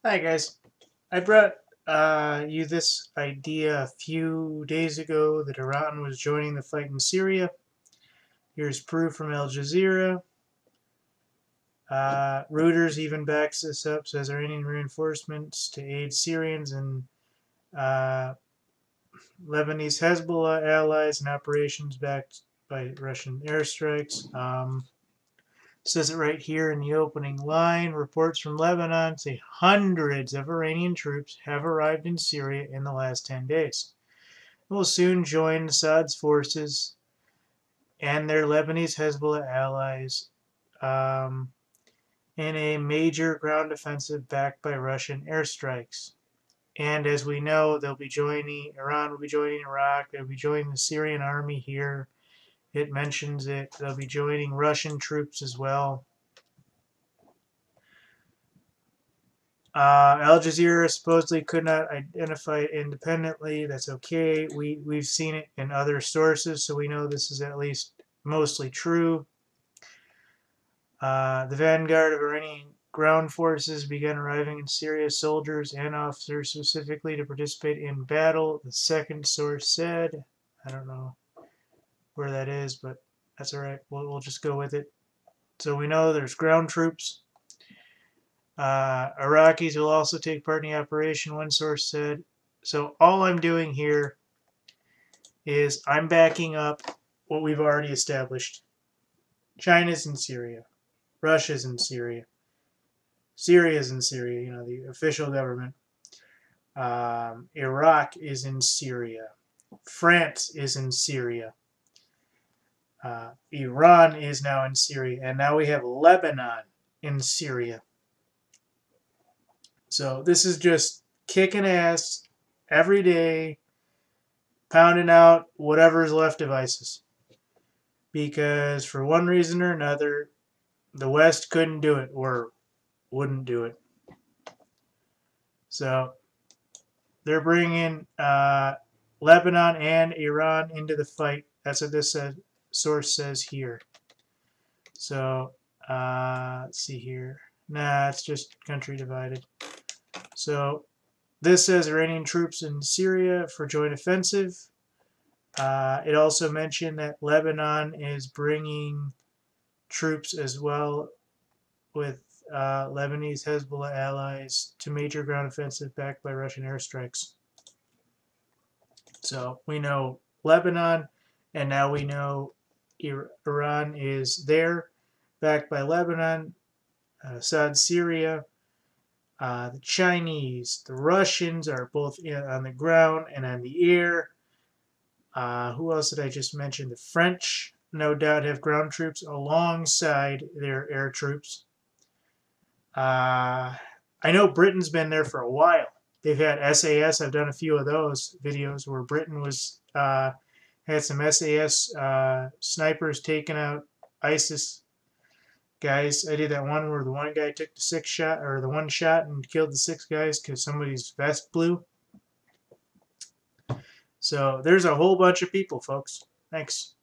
Hi guys, I brought you this idea a few days ago that Iran was joining the fight in Syria. Here's proof from Al Jazeera. Reuters even backs this up, says Iranian reinforcements to aid Syrians and uh, Lebanese Hezbollah allies in operations backed by Russian airstrikes. Says it right here in the opening line. Reports from Lebanon say hundreds of Iranian troops have arrived in Syria in the last 10 days. Will soon join Assad's forces and their Lebanese Hezbollah allies in a major ground offensive backed by Russian airstrikes. And as we know, they'll be joining Iran, will be joining Iraq, they'll be joining the Syrian army here. It mentions it. They'll be joining Russian troops as well. Al Jazeera supposedly could not identify it independently. That's okay. We've seen it in other sources, so we know this is at least mostly true. The vanguard of Iranian ground forces began arriving in Syria, soldiers and officers specifically to participate in battle, the second source said. I don't know where that is, but that's all right. We'll just go with it. So we know there's ground troops. Iraqis will also take part in the operation, one source said. So all I'm doing here is I'm backing up what we've already established. China's in Syria. Russia's in Syria. Syria's in Syria, you know, the official government. Iraq is in Syria. France is in Syria. Iran is now in Syria. And now we have Lebanon in Syria. So this is just kicking ass every day, pounding out whatever's left of ISIS. Because for one reason or another, the West couldn't do it or wouldn't do it. So they're bringing Lebanon and Iran into the fight. That's what this source says here. So let's see here. Nah, it's just country divided. So this says Iranian troops in Syria for joint offensive. It also mentioned that Lebanon is bringing troops as well with Lebanese Hezbollah allies to major ground offensive backed by Russian airstrikes. So we know Lebanon, and now we know Iran is there, backed by Lebanon, Assad, Syria. The Chinese, the Russians are both on the ground and on the air. Who else did I just mention? The French, no doubt, have ground troops alongside their air troops. I know Britain's been there for a while. They've had SAS. I've done a few of those videos where Britain was had some SAS snipers taking out ISIS guys. I did that one where the one guy took the one shot and killed the 6 guys because somebody's vest blew. So there's a whole bunch of people, folks. Thanks.